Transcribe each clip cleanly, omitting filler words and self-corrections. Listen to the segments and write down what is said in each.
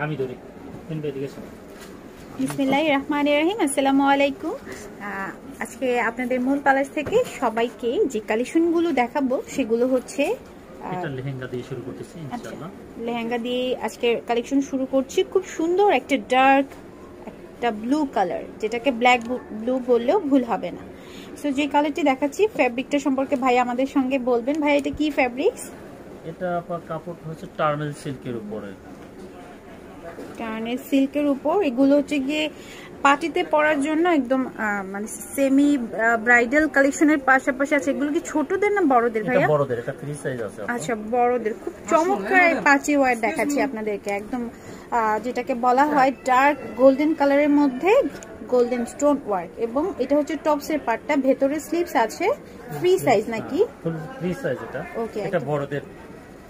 আমি ধরি বিসমিল্লাহির রহমানির রহিম। আসসালামু আলাইকুম। আজকে আপনাদের মূল প্যালেস থেকে সবাইকে যে কালেকশনগুলো দেখাবো সেগুলো হচ্ছে এটা লেহেঙ্গা দিয়ে শুরু করতেছি ইনশাআল্লাহ। লেহেঙ্গা দিয়ে আজকে কালেকশন শুরু করছি। খুব সুন্দর একটা ডার্ক একটা ব্লু কালার, যেটাকে ব্ল্যাক ব্লু বললেও ভুল হবে না। সো যে কালারটি দেখাচ্ছি ফ্যাব্রিকটা সম্পর্কে ভাই আমাদের সঙ্গে বলবেন। ভাই এটা কি ফ্যাব্রিক্স? এটা আপনার কাপড়টা হচ্ছে টার্নেল সিল্কের উপরে। টার্নেল সিল্কের উপর এগুলো হচ্ছে গিয়ে পার্টিতে পরার জন্য একদম মানে সেমি ব্রাইডাল কালেকশনের পাশাপাশি আছে। এগুলো কি ছোটদের না বড়দের ভাইয়া? এটা বড়দের, এটা ফ্রি সাইজ আছে। আচ্ছা বড়দের। খুব চমৎকার পাঁচি ওয়ার দেখাচ্ছি আপনাদেরকে, একদম যেটাকে বলা হয় ডার্ক গোল্ডেন কালারের মধ্যে গোল্ডেন স্টোন ওয়ার্ক, এবং এটা হচ্ছে টপসের পার্টটা, ভেতরে স্লিভস আছে। ফ্রি সাইজ নাকি? ফুল ফ্রি সাইজ এটা। ওকে, এটা বড়দের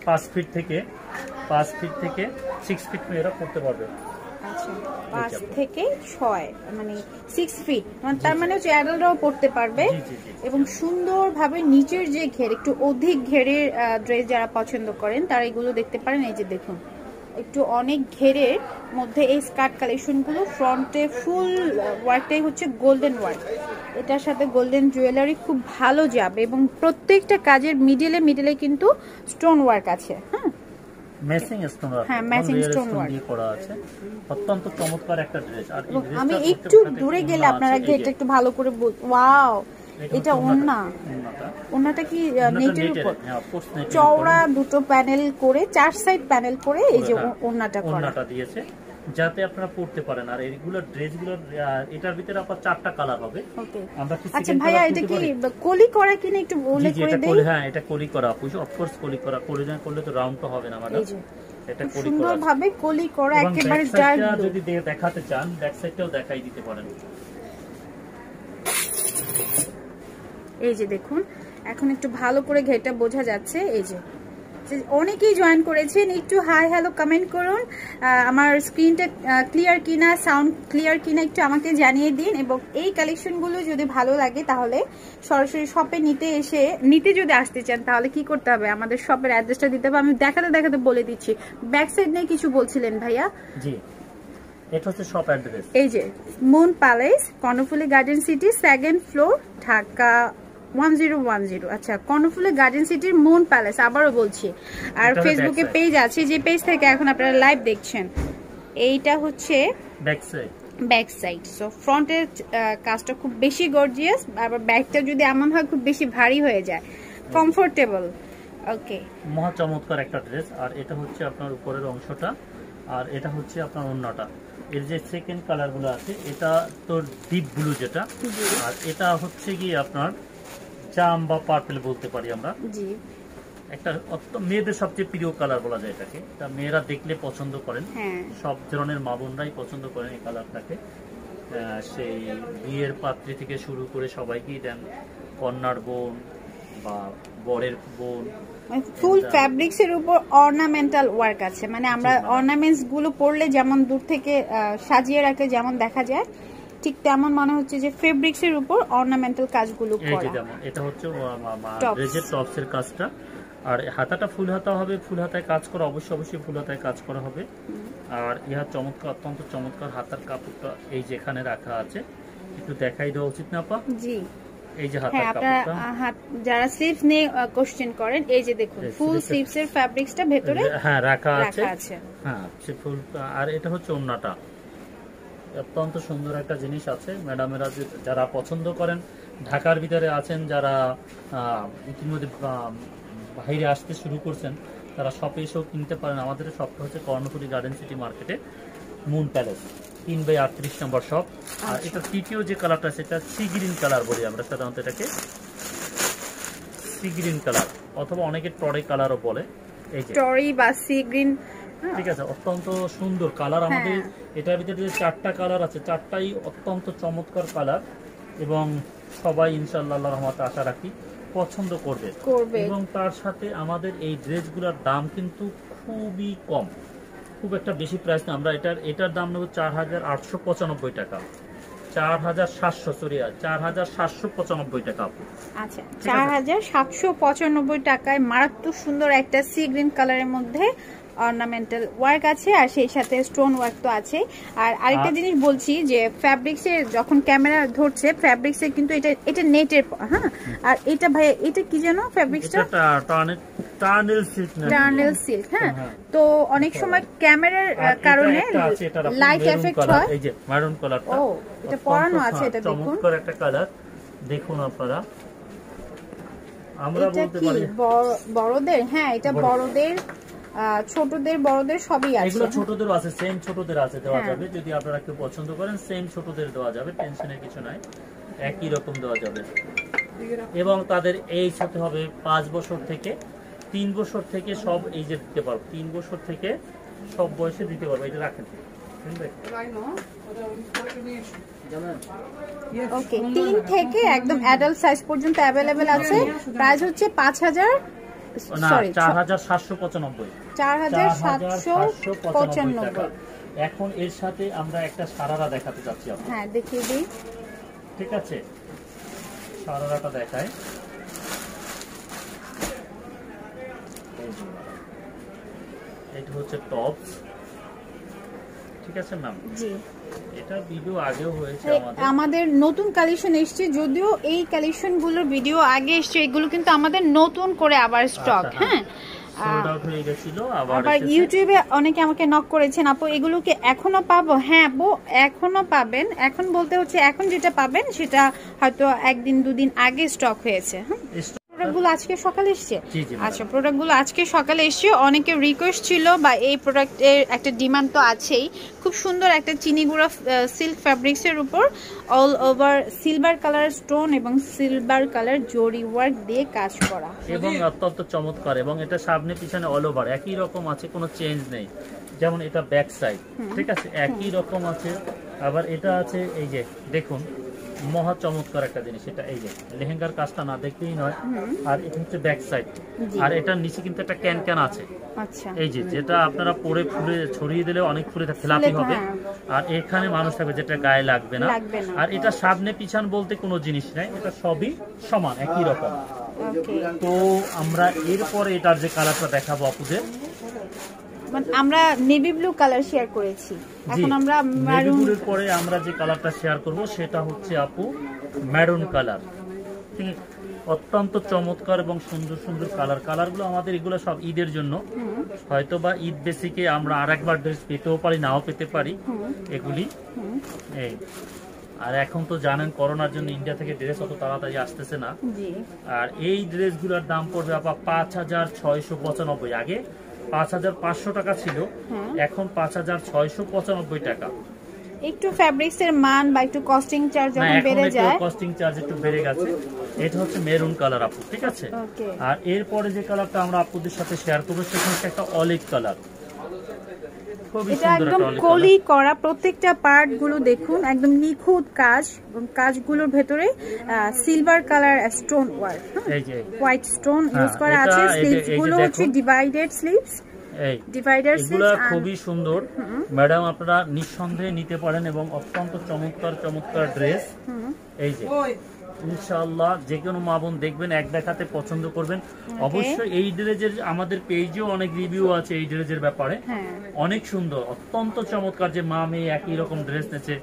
5 ফিট থেকে 6 ফিট মেয়েরা পড়তে পারবে। আচ্ছা 5 থেকে 6 মানে 6 ফিট, তার মানে হচ্ছে অ্যাডাল্টরাও পড়তে পারবে। এবং সুন্দরভাবে নিচের যে ঘের, একটু অধিক ঘেরের ড্রেস যারা পছন্দ করেন তারা এগুলো দেখতে পারেন। এই যে দেখুন, একটু অনেক ঘেরের মধ্যে এই স্কার্ট কালেকশনগুলো। ফ্রন্টে ফুল ওয়ার্কটাই হচ্ছে গোল্ডেন ওয়ার্ক, এটার সাথে গোল্ডেন জুয়েলারি খুব ভালো যাবে, এবং প্রত্যেকটা কাজের মিডলে কিন্তু স্টোন ওয়ার্ক আছে। হ্যাঁ, ম্যাচিং স্টোন ওয়ার্ক, হ্যাঁ ম্যাচিং স্টোন ওয়ার্ক দিয়ে করা আছে। অত্যন্ত চমৎকার একটা ড্রেস। আর এই ড্রেসটা আমি একটু দূরে গেলে আপনারা এটা একটু ভালো করে ওয়াও, এটা ওন্নাটা কি নেটের উপর চওড়া দুটো প্যানেল করে, 4 সাইড প্যানেল করে এই যে ওন্নাটা দিয়েছে, যাতে আপনারা পড়তে পারেন। আর এইগুলো ড্রেসগুলো এটার ভিতরে আপনার 4টা কালার হবে। আমরা কি আচ্ছা ভাইয়া এটা কি কলি করা কিনা একটু বলে করে দেই? হ্যাঁ এটা কলি করা, অফ কোর্স কলি করা। কলিজন করলে তো রাউন্ড তো হবে না ম্যাডাম। এটা কলি করা, সুন্দরভাবে কলি করা, একেবারে ডার্ক ব্লু। যদি দেখাতে চান ব্যাক সাইডটাও দেখাই দিতে পারেন। এই যে দেখুন, এখন একটু ভালো করে ঘেরটা বোঝা যাচ্ছে। এই যে অনেকেই জয়েন করেছেন, একটু হাই হ্যালো কমেন্ট করুন। আমার স্ক্রিনটা ক্লিয়ার কিনা, সাউন্ড ক্লিয়ার কিনা একটু আমাকে জানিয়ে দিন। এবং এই কালেকশনগুলো যদি ভালো লাগে তাহলে সরাসরি শপে নিতে যদি আসতে চান তাহলে কি করতে হবে? আমাদের শপের অ্যাড্রেসটা দিতে হবে। আমি দেখাতে বলে দিচ্ছি। ব্যাক সাইড নিয়ে কিছু বলছিলেন ভাইয়া? জি, এটা হচ্ছে শপ অ্যাড্রেস। এই যে moon palace, Karnaphuli garden city, 2nd floor, Dhaka 1010। আচ্ছা, কর্ণফুলী গার্ডেন সিটির মুন প্যালেস, আবারও বলছি। আর ফেসবুকে পেজ আছে, যে পেজ থেকে এখন আপনারা লাইভ দেখছেন। এইটা হচ্ছে ব্যাক সাইড। সো ফ্রন্টের কাজটা খুব বেশি গর্জিয়াস, আবার ব্যাকটা যদি এমন হয় খুব বেশি ভারী হয়ে যায়, কমফোর্টেবল। ওকে, মহা চমৎকার একটা ড্রেস। আর এটা হচ্ছে আপনার উপরের অংশটা, আর এটা হচ্ছে আপনার ওন্নাটা। এর যে সেকেন্ড কালারগুলো আছে, এটা তো ডিপ ব্লু যেটা, আর এটা হচ্ছে কি আপনার জাম বা পার্পল বলতে পারি আমরা। জি, একটা মেয়েদের সবচেয়ে প্রিয় কালার বলা যায় এটাকে। এটা মেয়েরা দেখলে পছন্দ করেন, সব ধরনের মা বোনরাই পছন্দ করেন এই কালারটাকে। সেই বিয়ের পাত্রী থেকে শুরু করে সবাইকেই দেন, কন্যার বোন বা বরের বোন। ফুল ফ্যাব্রিক্স এর উপর অর্নামেন্টাল ওয়ার্ক আছে, মানে আমরা অর্নামেন্টস গুলো পরলে যেমন দূর থেকে সাজিয়ে রাখলে যেমন দেখা যায়, ঠিক তেমন মনে হচ্ছে যে ফেব্রিক্স এর উপর অর্নামেন্টাল কাজগুলো করা। এটা হচ্ছে ড্রেসের টপসের কাজটা। আর হাতাটা ফুল হাতা হবে, ফুল হাতায় কাজ করা, অবশ্যই ফুল হাতায় কাজ করা হবে। আর ইহা চমৎকার, অত্যন্ত চমৎকার হাতার কাপড়টা এই যেখানে রাখা আছে, একটু দেখাই দেওয়া উচিত না আপা? জি, এই যে হাতার কাপড়টা। যারা স্লিভস নিয়ে কোশ্চেন করেন, এই যে দেখুন ফুল স্লিভস এর ফ্যাব্রিক্সটা ভেতরে রাখা আছে। হ্যাঁ, সে ফুল। আর এটা হচ্ছে ওন্নাটা। অত্যন্ত সুন্দর একটা জিনিস আছে। ম্যাডামেরা যারা পছন্দ করেন, ঢাকার ভিতরে আছেন যারা, ইতিমধ্যে বাইরে আসতে শুরু করছেন, তারা শপে এসেও কিনতে পারেন। আমাদের শপটা হচ্ছে কর্ণফুলী গার্ডেন সিটি মার্কেটে, মুন প্যালেস 3/38 নম্বর শপ। আর এটা তৃতীয় যে কালারটা সেটা সি গ্রিন কালার বলি আমরা সাধারণত, এটাকে সি গ্রিন কালার, অথবা অনেকে টরে কালারও বলে। এই যে টরি বা সি গ্রিন, ঠিক আছে। অত্যন্ত সুন্দর কালার। আমাদের এটার ভিতরে যে 4টা কালার আছে, 4টাই অত্যন্ত চমৎকার কালার, এবং সবাই ইনশাআল্লাহ আল্লাহর রহমতে আশা রাখি পছন্দ করবে। এবং তার সাথে আমাদের এই ড্রেসগুলোর দাম কিন্তু খুবই কম, খুব একটা বেশি প্রাইস না। আমরা এটার দাম নেব 4895 টাকা। 4795 টাকা। আচ্ছা, 4795 টাকায় মারাত্মক সুন্দর একটা সি গ্রিন কালারের মধ্যে অর্নামেন্টাল ওয়ার্ক আছে আর সেই সাথে স্টোন ওয়ার্ক তো আছে। আর আরেকটা জিনিস বলছি যে ফ্যাব্রিক্সের যখন ক্যামেরা ধরছে ফ্যাব্রিক্সের কিন্তু এটা নেটের, হ্যাঁ। আর এটা ভাই এটা কি জানো ফ্যাব্রিক্সটা? টার্নেল সিল্ক, হ্যাঁ। তো অনেক সময় ক্যামেরার কারণে লাইট এফেক্ট হয়। এই যে মেরুন কালারটা, ও এটা পরানো আছে, এটা দেখুন চমৎকার একটা কালার। দেখুন আপনারা, আমরা বলতে পারি বড়দের, হ্যাঁ এটা বড়দের, ছোটদের, বড়দের সবই আছে। এগুলো ছোটদেরও আছে, সেম ছোটদের আছে, দেওয়া যাবে। যদি আপনারা কেউ পছন্দ করেন সেম ছোটদের দেওয়া যাবে, টেনশনের কিছু নাই, একই রকম দেওয়া যাবে। এবং তাদের এইজ হতে হবে 5 বছর থেকে 3 বছর থেকে সব এইজে দিতে পারবো, 3 বছর থেকে সব বয়সে দিতে পারবো। এটা রাখেন, ওকে। 3 থেকে একদম অ্যাডাল্ট সাইজ পর্যন্ত अवेलेबल আছে। প্রাইস হচ্ছে 5000 সরি 4795 4795 টাকা। এখন এর সাথে আমরা একটা সারারা দেখাতে যাচ্ছি আপনাদের। হ্যাঁ দেখিয়ে দিই, ঠিক আছে, সারারাটা দেখায়। এটা হচ্ছে টপস, ঠিক আছে ম্যাম? জি, এটা ভিডিও আগেও হয়েছে আমাদের নতুন কালেকশন এসেছে, যদিও এই কালেকশনগুলোর ভিডিও আগে এসেছে, এগুলো কিন্তু আমাদের নতুন করে আবার স্টক, হ্যাঁ সোল্ড আউট হয়ে গিয়েছিল। আবার ইউটিউবে অনেকে আমাকে নক করেছেন, আপু এগুলোকে এখনো পাবো? হ্যাঁ আপু এখনো পাবেন। এখন বলতে হচ্ছে এখন যেটা পাবেন সেটা হয়তো 1 2 দিন আগে স্টক হয়েছে। হ্যাঁ, প্রোডাক্টগুলো আজকে সকালে এসেছে। আচ্ছা, প্রোডাক্টগুলো আজকে সকালে এসেছে। অনেকের রিকোয়েস্ট ছিল বা এই প্রোডাক্টের একটা ডিমান্ড তো আছেই। খুব সুন্দর একটা চিনিগুড়া সিল্ক ফ্যাব্রিক্সের উপর all over silver colour stone এবং সিলভার কালার জরি ওয়ার্ক দিয়ে কাজ করা, এবং অত্যন্ত চমৎকার। এবং এটা সামনে পিছনে অল ওভার একই রকম আছে, কোনো চেঞ্জ নেই। যেমন এটা ব্যাক সাইড, ঠিক আছে, একই রকম আছে। আবার এটা আছে, এই যে দেখুন মহা চমৎকার একটা জিনিস। এটা এই যে লেহেঙ্গার কাজটা না দেখতেই নয়। আর এটা হচ্ছে ব্যাক সাইড, আর এটার নিচে কিন্তু একটা ক্যান ক্যান আছে। আচ্ছা, এই যে যেটা আপনারা পরে ফুলে ছড়িয়ে দিলে অনেক ফুলে ফেলাতে হবে, আর এখানে মানুষ থাকবে যেটা গায়ে লাগবে না। আর এটা সামনে পিছন বলতে কোনো জিনিস নাই, এটা সবই সমান একই রকম। তো আমরা এরপরে এটার যে কালারটা দেখাবো আপুদের, আমরা নেভি ব্লু কালার শেয়ার করেছি, এখন আমরা মেরুন ব্লুর পরে আমরা যে কালারটা শেয়ার করব সেটা হচ্ছে আপু মেরুন কালার। ঠিক, অত্যন্ত চমৎকার এবং সুন্দর সুন্দর কালার। কালারগুলো আমাদের এগুলো সব ঈদের জন্য, হয়তো বা ঈদ বেসিকে আমরা আরেকবার ড্রেস পেতেও পারি, নাও পেতে পারি এগুলি। এই আর এখন তো জানেন করোনার জন্য ইন্ডিয়া থেকে ড্রেস অত তাড়াতাড়ি আসতেছে না। আর এই ড্রেসগুলোর দাম পড়বে আপা 5695। আগে 5500 টাকা ছিল, এখন 5695 টাকা। একটু ফ্যাব্রিক্স এর মান বা একটু কস্টিং চার্জ যখন বেড়ে যায়, কস্টিং চার্জ একটু বেড়ে গেছে। এটা হচ্ছে মেরুন কালার আপু, ঠিক আছে। আর এরপরে যে কালারটা আমরা আপুদের সাথে শেয়ার করব সেটা হচ্ছে একটা অলিভ কালার। এটা একদম কলি করা, প্রত্যেকটা পার্ট গুলো দেখুন একদম নিখুঁত কাজ, এবং কাজগুলোর ভেতরে silver colour stone work, white stone use করা আছে। স্লিভস গুলো হচ্ছে ডিভাইডেড স্লিভস, এগুলো খুবই সুন্দর ম্যাডাম, আপনারা নিঃসন্দেহে নিতে পারেন। এবং অত্যন্ত চমৎকার চমৎকার ড্রেস। এই যে ইনশাআল্লাহ যে কোনো মা বোন দেখবেন এক দেখাতে পছন্দ করবেন। অবশ্যই এই ড্রেসের আমাদের পেজেও অনেক রিভিউ আছে এই ড্রেসের ব্যাপারে, অনেক সুন্দর, অত্যন্ত চমৎকার। যে মা মেয়ে একই রকম ড্রেস নেছে,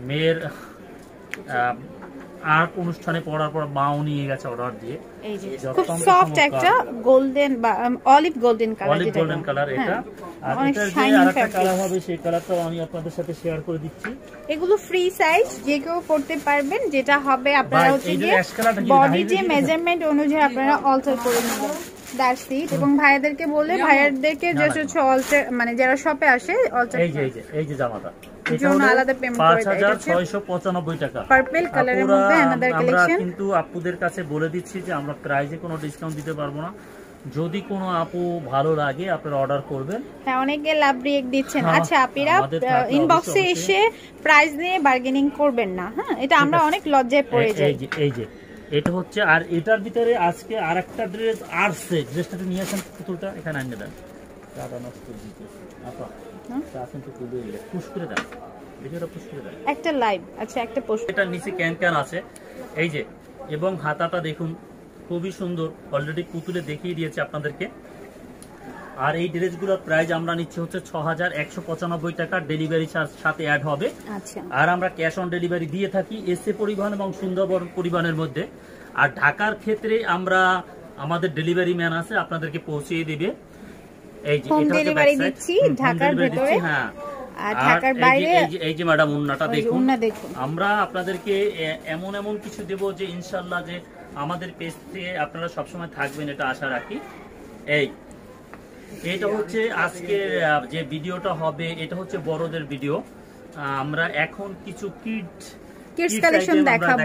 মেয়ের আর অনুষ্ঠানে পড়ার পর মাও নিয়ে গেছে অর্ডার দিয়ে। এই যে খুব সফট একটা গোল্ডেন বা olive golden colour, olive golden colour এটা। আর এটার যে আরেকটা কালার হবে সেই কালারটাও আমি আপনাদের সাথে শেয়ার করে দিচ্ছি। এগুলো ফ্রি সাইজ, যে কেউ পড়তে পারবেন। যেটা হবে আপনারা হচ্ছে যে বডি যে মেজারমেন্ট অনুযায়ী আপনারা অল্টার করে নেবেন, দ্যাটস ইট। এবং ভাইয়াদেরকে বললে ভাইয়াদেরকে জাস্ট হচ্ছে অল্টার, মানে যারা শপে আসে অল্টার। এই যে জামাটা জন্য আলাদা পেমেন্ট করে দেয়। 5695 টাকা পার্পল কালারের মধ্যে আমাদের কালেকশন। আমরা কিন্তু আপুদের কাছে বলে দিচ্ছি যে আমরা প্রাইসে কোনো ডিসকাউন্ট দিতে পারবো না। যদি কোনো আপু ভালো লাগে আপনারা অর্ডার করবেন। হ্যাঁ, অনেকে লাভ রিয়েক্ট দিচ্ছেন। আচ্ছা আপিরা ইনবক্সে এসে প্রাইস নিয়ে বার্গেনিং করবেন না, হ্যাঁ, এটা আমরা অনেক লজ্জায় পড়ে যাই। এই যে এটা হচ্ছে, আর এটার ভিতরে আজকে আরেকটা ড্রেস আসছে। ড্রেসটা নিয়ে আসেন, পুতুলটা এখানে আনিয়ে দেন। দাদা নষ্ট দিতে আপা আসেন তো, তুলে দিলে পুশ করে দেন, ভিডিওটা পুশ করে দেন। একটা লাইভ, আচ্ছা একটা পোস্ট। এটা নিচে ক্যান ক্যান আছে, এই যে, এবং হাতাটা দেখুন খুবই সুন্দর। অলরেডি পুতুলে দেখিয়ে দিয়েছে আপনাদেরকে। আর এই ড্রেসগুলোর প্রাইস আমরা নিচ্ছি হচ্ছে 6195 টাকা, ডেলিভারি চার্জ সাথে অ্যাড হবে। আচ্ছা, আর আমরা ক্যাশ অন ডেলিভারি দিয়ে থাকি এসএ পরিবহন এবং সুন্দরবন পরিবহনের মধ্যে। আর ঢাকার ক্ষেত্রে আমরা আমাদের ডেলিভারি ম্যান আছে, আপনাদেরকে পৌঁছিয়ে দিবে। এই যে হোম এটা হচ্ছে ডেলিভারি ব্যাক সাইড, দিচ্ছি ঢাকার ভিতরে। হ্যাঁ, আর ঢাকার বাইরে এই যে ম্যাডাম ওন্নাটা দেখুন। দেখুন, আমরা আপনাদেরকে এমন এমন কিছু দেব যে ইনশাআল্লাহ যে আমাদের পেজ থেকে আপনারা সবসময় থাকবেন, এটা আশা রাখি। এটা হচ্ছে আজকে যে ভিডিওটা হবে, এটা হচ্ছে বড়দের ভিডিও। আমরা এখন কিছু কিডস কালেকশন দেখাবো।